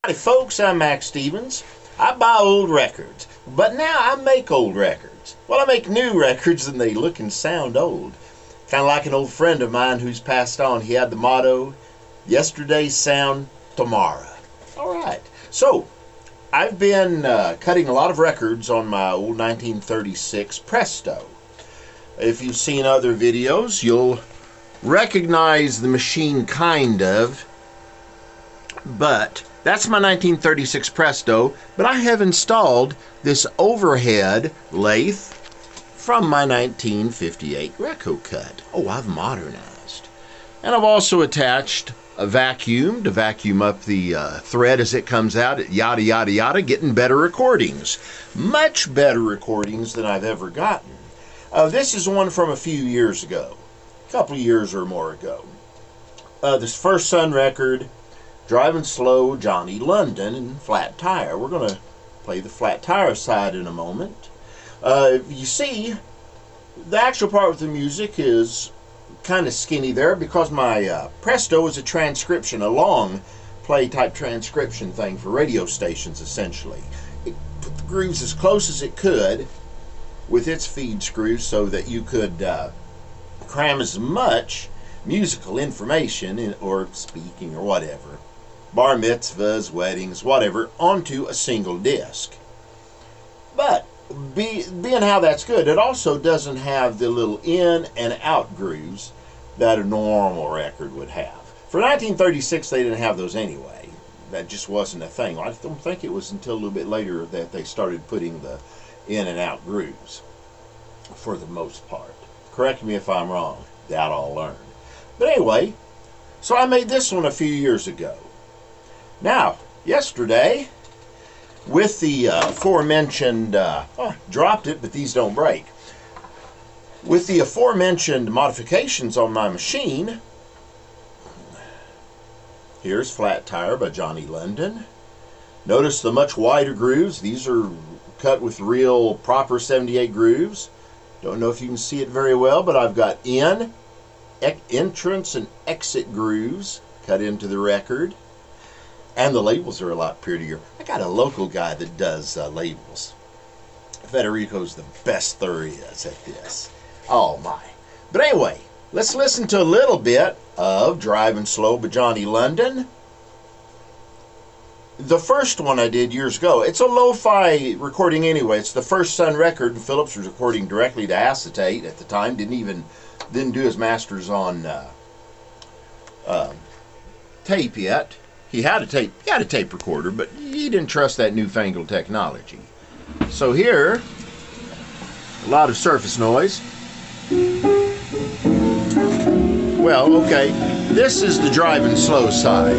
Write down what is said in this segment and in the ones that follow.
Howdy folks, I'm Max Stevens. I buy old records, but now I make old records. Well, I make new records and they look and sound old. Kind of like an old friend of mine who's passed on. He had the motto, yesterday's sound tomorrow. Alright, so I've been cutting a lot of records on my old 1936 Presto. If you've seen other videos, you'll recognize the machine kind of, but that's my 1936 Presto, but I have installed this overhead lathe from my 1958 Reco cut. Oh, I've modernized. And I've also attached a vacuum to vacuum up the thread as it comes out, yada, yada, yada, getting better recordings. Much better recordings than I've ever gotten. This is one from a few years ago, a couple of years or more ago. This First Son record, Driving Slow, Johnny London, and Flat Tire. We're going to play the flat tire side in a moment. You see, the actual part with the music is kind of skinny there because my Presto is a transcription, a long play type transcription thing for radio stations essentially. It put the grooves as close as it could with its feed screws so that you could cram as much musical information or speaking or whatever, bar mitzvahs, weddings, whatever, onto a single disc. But being how that's good, it also doesn't have the little in and out grooves that a normal record would have. For 1936, they didn't have those anyway. That just wasn't a thing. I don't think it was until a little bit later that they started putting the in and out grooves for the most part. Correct me if I'm wrong. That I'll learn. But anyway, so I made this one a few years ago. Now, yesterday, with the aforementioned, dropped it, but these don't break. With the aforementioned modifications on my machine, here's Flat Tire by Johnny London. Notice the much wider grooves. These are cut with real proper 78 grooves. Don't know if you can see it very well, but I've got entrance and exit grooves cut into the record. And the labels are a lot prettier. I got a local guy that does labels. Federico's the best there is at this. Oh my. But anyway, let's listen to a little bit of Driving Slow by Johnny London. The first one I did years ago, it's a lo-fi recording anyway. It's the First Son record, and Phillips was recording directly to acetate at the time. Didn't do his masters on tape yet. He had a tape recorder, but he didn't trust that newfangled technology. So here, a lot of surface noise. Well, okay, this is the Driving Slow side.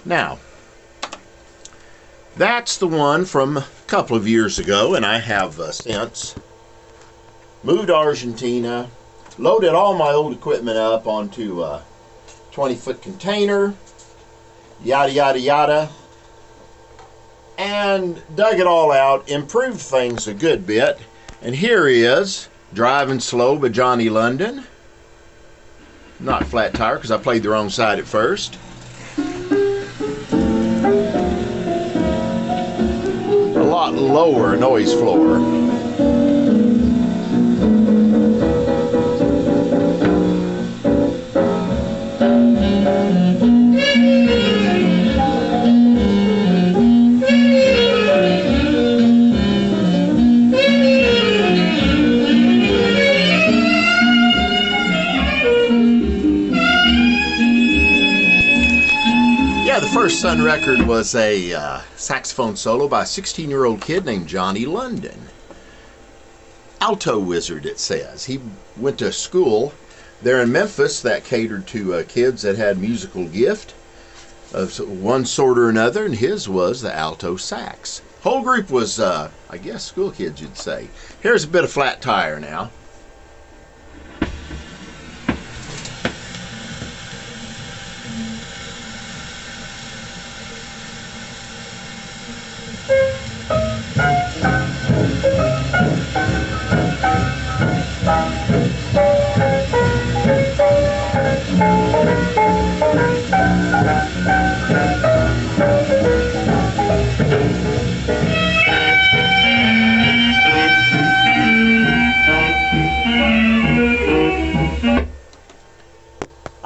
Now, that's the one from a couple of years ago, and I have since moved to Argentina, loaded all my old equipment up onto a 20-foot container, yada, yada, yada, and dug it all out, improved things a good bit, and here is Driving Slow by Johnny London. Not Flat Tire, because I played the wrong side at first. A lot lower noise floor. The First Son record was a saxophone solo by a 16-year-old kid named Johnny London. Alto wizard, it says. He went to school there in Memphis that catered to kids that had musical gift of one sort or another, and his was the alto sax. Whole group was, I guess, school kids, you'd say. Here's a bit of Flat Tire now.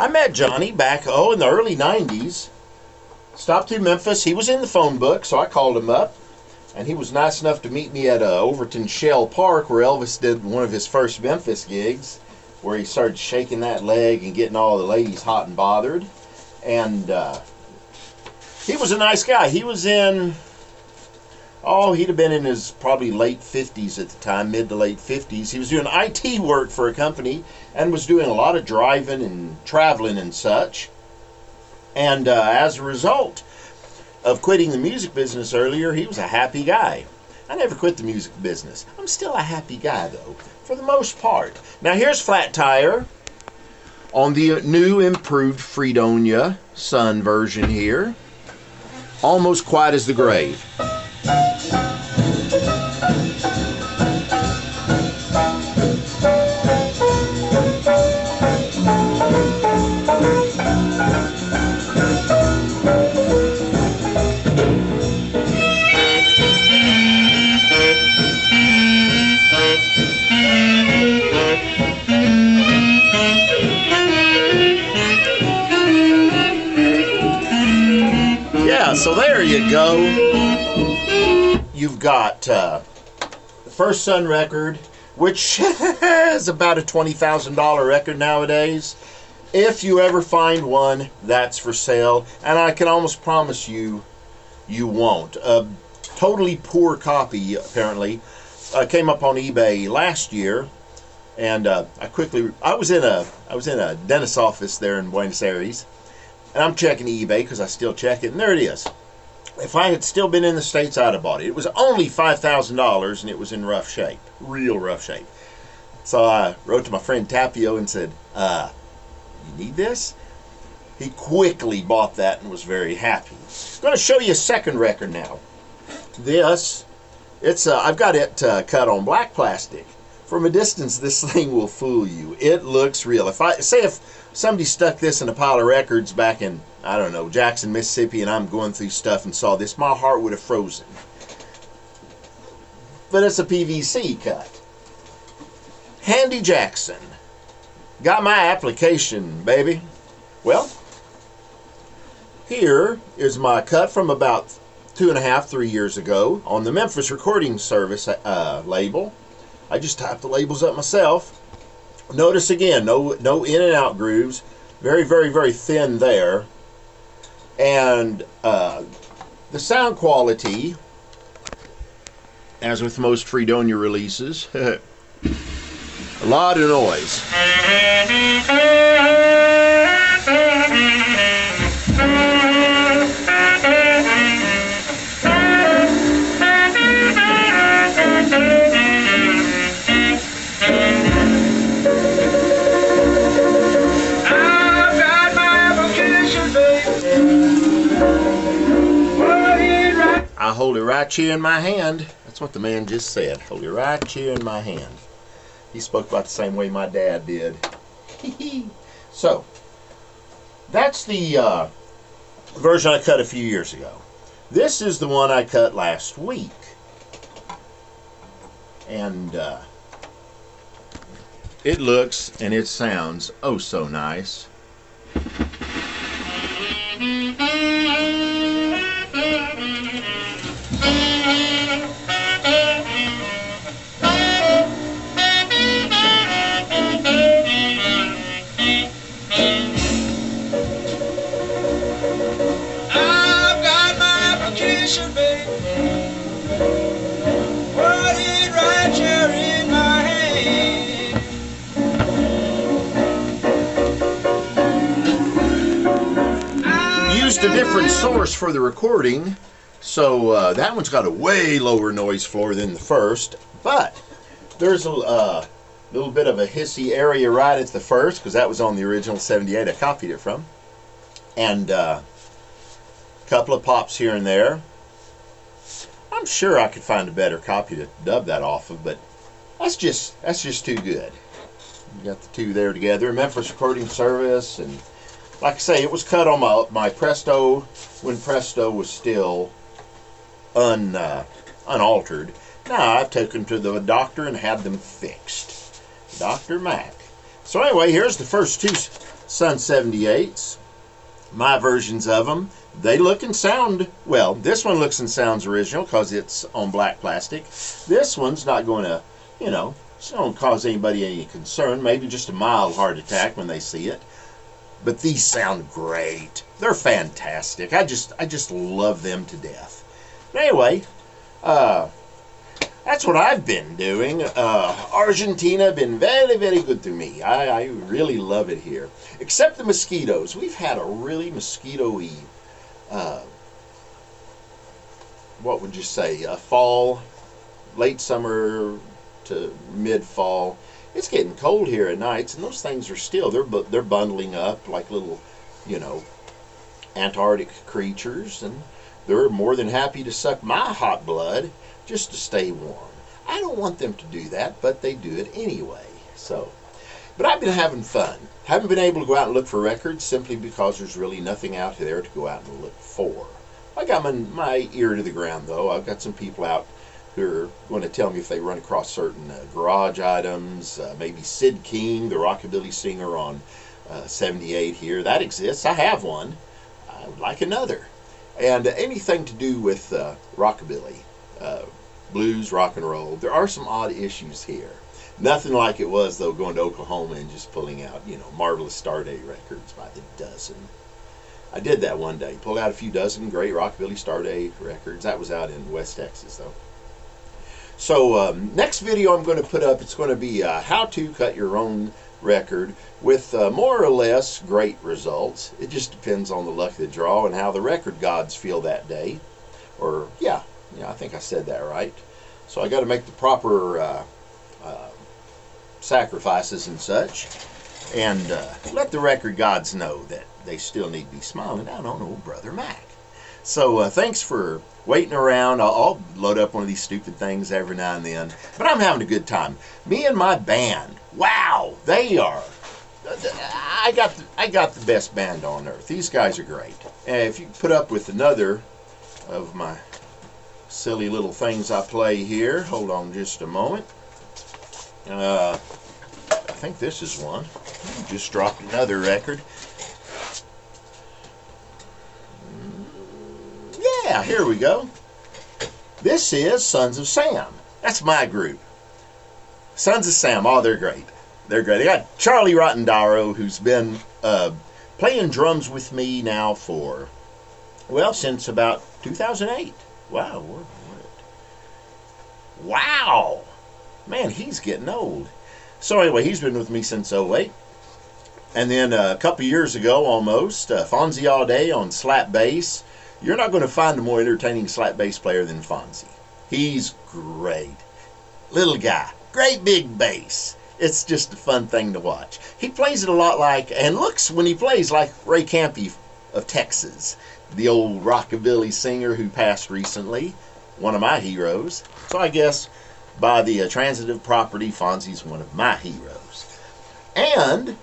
I met Johnny back, in the early 90s. Stopped through Memphis. He was in the phone book, so I called him up. And he was nice enough to meet me at Overton Shell Park, where Elvis did one of his first Memphis gigs, where he started shaking that leg and getting all the ladies hot and bothered. And he was a nice guy. He was in, he'd have been in his probably late 50s at the time, mid to late 50s. He was doing IT work for a company and was doing a lot of driving and traveling and such. And as a result of quitting the music business earlier, he was a happy guy. I never quit the music business. I'm still a happy guy, though, for the most part. Now, here's Flat Tire on the new improved Fredonia Sun version here. Almost quiet as the grave. So there you go. You've got the first Sun record, which is about a $20,000 record nowadays. If you ever find one, that's for sale. And I can almost promise you, you won't. A totally poor copy, apparently, came up on eBay last year. And I was in a dentist's office there in Buenos Aires. And I'm checking eBay because I still check it, and there it is. If I had still been in the States, I'd have bought it. It was only $5,000, and it was in rough shape, real rough shape. So I wrote to my friend Tapio and said, you need this? He quickly bought that and was very happy. I'm going to show you a second record now. I've got it cut on black plastic. From a distance, this thing will fool you. It looks real. If somebody stuck this in a pile of records back in, I don't know, Jackson, Mississippi, and I'm going through stuff and saw this, my heart would have frozen. But it's a PVC cut. Handy Jackson. Got my application, baby. Well, here is my cut from about 2.5, 3 years ago on the Memphis Recording Service label. I just typed the labels up myself. Notice again, no in and out grooves. Very, very, very thin there. And the sound quality, as with most Fredonia releases, a lot of noise. I hold it right here in my hand. That's what the man just said. Hold it right here in my hand. He spoke about the same way my dad did. So, that's the version I cut a few years ago. This is the one I cut last week. And it looks and it sounds oh so nice. A different source for the recording, so that one's got a way lower noise floor than the first, but there's a little bit of a hissy area right at the first because that was on the original 78 I copied it from, and a couple of pops here and there. I'm sure I could find a better copy to dub that off of, but that's just too good. You got the two there together. Memphis Recording Service, and like I say, it was cut on my Presto when Presto was still unaltered. Now I've taken to the doctor and had them fixed. Dr. Mac. So anyway, here's the first two Sun 78s. My versions of them. They look and sound, well, this one looks and sounds original because it's on black plastic. This one's not going to, you know, it's not going to cause anybody any concern. Maybe just a mild heart attack when they see it. But these sound great. They're fantastic. I just love them to death. But anyway, that's what I've been doing. Argentina been very, very good to me. I really love it here. Except the mosquitoes. We've had a really mosquito-y, what would you say, fall, late summer to mid-fall. It's getting cold here at nights, and those things are still, they're bundling up like little, you know, Antarctic creatures, and they're more than happy to suck my hot blood just to stay warm. I don't want them to do that, but they do it anyway. So, but I've been having fun. Haven't been able to go out and look for records simply because there's really nothing out there to go out and look for. I got my ear to the ground, though. I've got some people out who are going to tell me if they run across certain garage items, maybe Sid King, the rockabilly singer on 78 here. That exists. I have one. I would like another. And anything to do with rockabilly, blues, rock and roll. There are some odd issues here. Nothing like it was, though, going to Oklahoma and just pulling out, you know, Marvelous Starday records by the dozen. I did that one day. Pulled out a few dozen great rockabilly Starday records. That was out in West Texas, though. So next video I'm going to put up, it's going to be how to cut your own record with more or less great results. It just depends on the luck of the draw and how the record gods feel that day. Or, yeah, I think I said that right. So I got to make the proper sacrifices and such, and let the record gods know that they still need to be smiling down on old Brother Mac. So thanks for waiting around. I'll load up one of these stupid things every now and then, but I'm having a good time. Me and my band, wow, they are. I got the best band on earth. These guys are great. And if you put up with another of my silly little things I play here, hold on just a moment. I think this is one. Just dropped another record. Yeah, here we go. This is Sons of Sam. That's my group. Sons of Sam. Oh, they're great. They're great. I got Charlie Rottendaro, who's been playing drums with me now for, well, since about 2008. Wow. Wow. Man, he's getting old. So anyway, he's been with me since 08. And then a couple years ago, almost, Fonzie All Day on slap bass. You're not going to find a more entertaining slap bass player than Fonzie. He's great. Little guy. Great big bass. It's just a fun thing to watch. He plays it a lot like, and looks when he plays like Ray Campy of Texas, the old rockabilly singer who passed recently, one of my heroes. So I guess by the transitive property, Fonzie's one of my heroes. And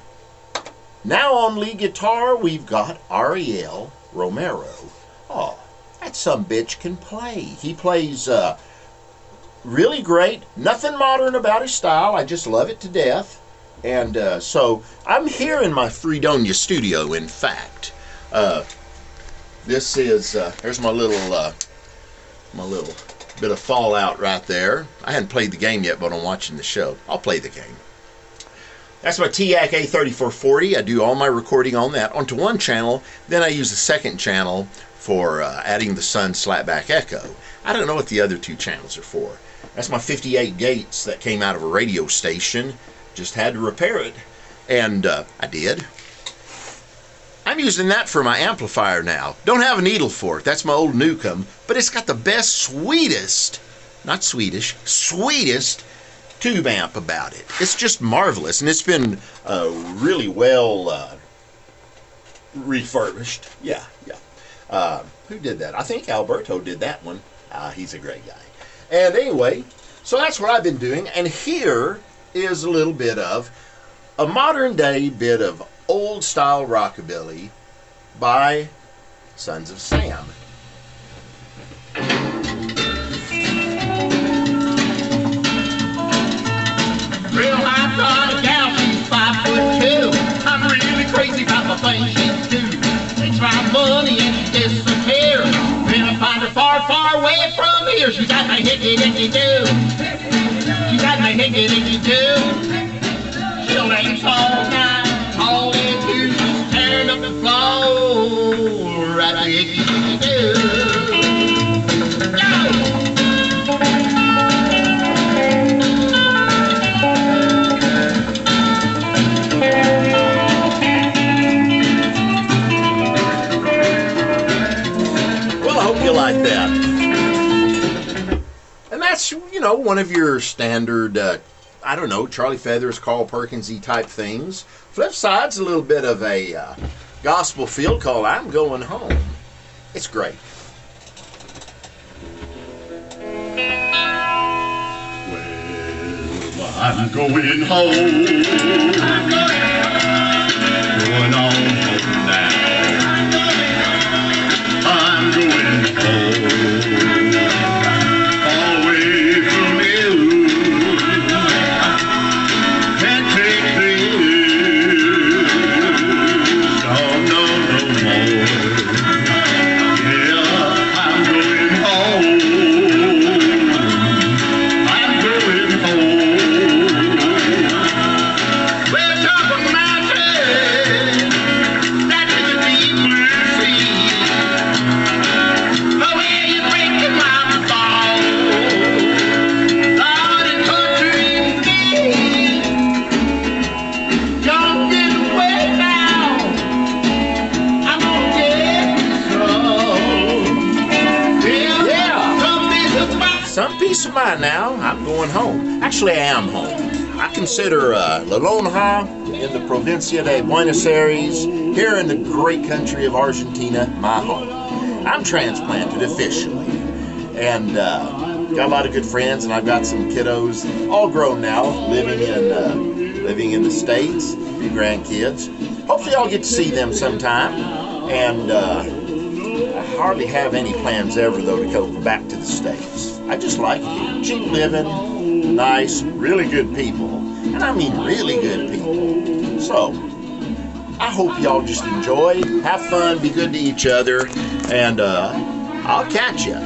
now on lead guitar, we've got Ariel Romero. Oh, that sumbitch can play. He plays really great. Nothing modern about his style. I just love it to death. And so I'm here in my Fredonia studio, in fact. This is, there's my little bit of Fallout right there. I hadn't played the game yet, but I'm watching the show. I'll play the game. That's my TAC A3440. I do all my recording on that onto one channel. Then I use the second channel for adding the Sun slapback echo. I don't know what the other two channels are for. That's my 58 gates that came out of a radio station. Just had to repair it, and I did. I'm using that for my amplifier now. Don't have a needle for it. That's my old Newcomb, but it's got the best, sweetest, not Swedish, sweetest tube amp about it. It's just marvelous, and it's been really well refurbished. Yeah. Who did that? I think Alberto did that one. He's a great guy. And anyway, so that's what I've been doing, and here is a little bit of a modern day bit of old style rockabilly by Sons of Sam. Real high, got a gal, she's 5 foot thing she'll do. Takes my money and she disappears. Then I find her far, far away from here. She got my hickey-dicky-doo. She got my hickey-dicky-doo. She'll dance all night. All they do is tearing up the floor. Right my hickey-dicky-doo. Like that. And that's, you know, one of your standard, I don't know, Charlie Feathers, Carl Perkins-y type things. Flip side's a little bit of a gospel feel called I'm Going Home. It's great. Well, I'm going home. I'm going on home now. I'm going home, away from you. Can't take this, no more. Yeah, I'm going home. I'm going home. We're talking mountains, that's in the deep blue sea. Some peace of mind now. I'm going home. Actually, I am home. I consider La Lonja in the Provincia de Buenos Aires, here in the great country of Argentina, my home. I'm transplanted officially. And got a lot of good friends, and I've got some kiddos, all grown now, living in the States, a few grandkids. Hopefully I'll get to see them sometime. And I hardly have any plans ever, though, to go back to the States. I just like it here. Cheap living, nice, really good people. And I mean really good people. So, I hope y'all just enjoy, have fun, be good to each other, and I'll catch ya.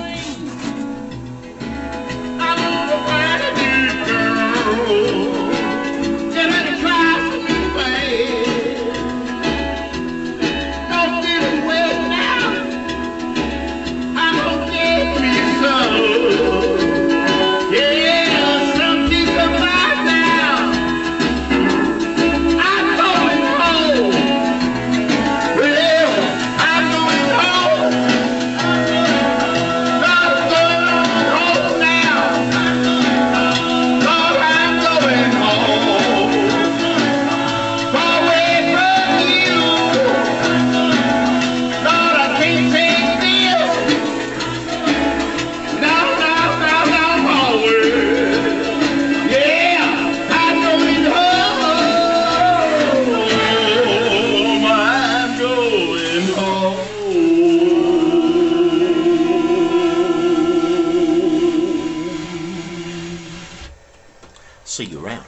See you around.